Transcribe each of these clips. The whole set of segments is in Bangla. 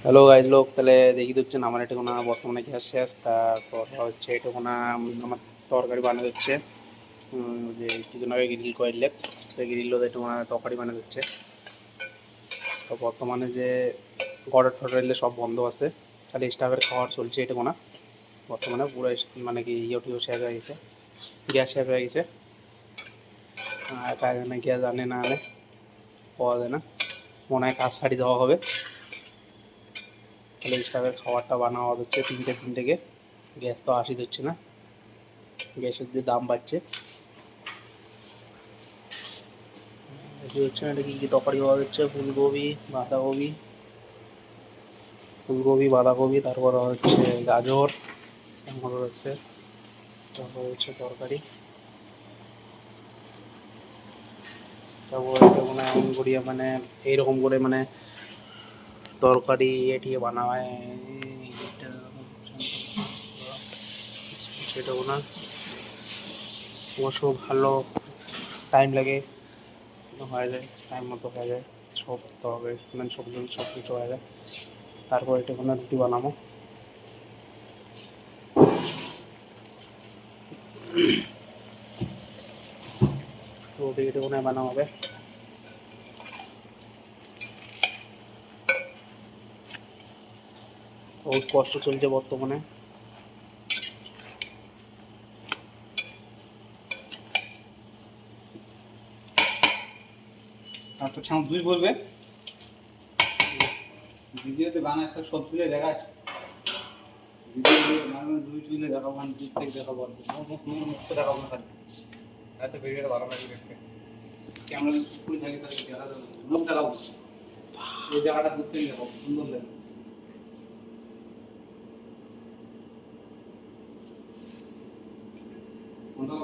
হ্যালো গাইজ লোক, তাহলে দেখি দিচ্ছেন আমার এটুকুনা বর্তমানে গ্যাস শেষ। তারপর হচ্ছে এটুকুনা আমার তরকারি বানানো হচ্ছে। যে কিছুদিন আগে গ্রিল করলে সেই গ্রিল এটুকুনা তরকারি বানানো হচ্ছে। তো বর্তমানে যে গড়ের ঠটাইলে সব বন্ধ আছে, খালি স্টাফের খাওয়ার চলছে এটুকুনা। বর্তমানে পুরো মানে কি ইউটিউব শেষ হয়ে গেছে, গ্যাস শেষ হয়ে গেছে। কাজ না গ্যাস আনে না আনে পাওয়া যায় না, মনে হয় কাজ ছাড়ি দেওয়া হবে। তাহলে স্টাফের খাবারটা বানানো হচ্ছে 3-4 দিন থেকে। গ্যাস তো আসি দিচ্ছে না, গ্যাসের যে দাম বাড়ছে। হচ্ছে এটা কি কি তরকারি পাওয়া যাচ্ছে, ফুলকপি বাঁধাকপি, তারপর হচ্ছে গাজর, তারপর হচ্ছে তরকারি। তারপর এটা মানে এমন করি মানে এইরকম করে মানে তরকারি এটিয়ে বানা হয়। সেটা না অবশ্য ভালো টাইম লাগে, হয়ে যায় টাইম মতো হয়ে যায় সব তরকারি, মানে সবজি সব কিছু হয়ে যায়। তারপর এটা কোনো রুটি বানাবো। রুটি এটা কোনো বানানো হবে। বহুত কষ্ট চলছে বর্তমানে। আর তো ছাউন দুই বলবে ভিডিওতে বানা একটা সব তুলে দেখাস, ভিডিও মানে দুই তুলে দেখাবো, মানে দূর থেকে দেখাবো, মুখ দেখাবো না খালি। এত ভিডিওটা ভালো লাগে দেখতে, ক্যামেরা যদি পুরো থাকে তাহলে দেখা যাবে না। মুখ দেখাবো, এই জায়গাটা দূর থেকে দেখাবো, সুন্দর লাগে।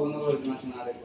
বন্ধ করে মাসে না দেখবো।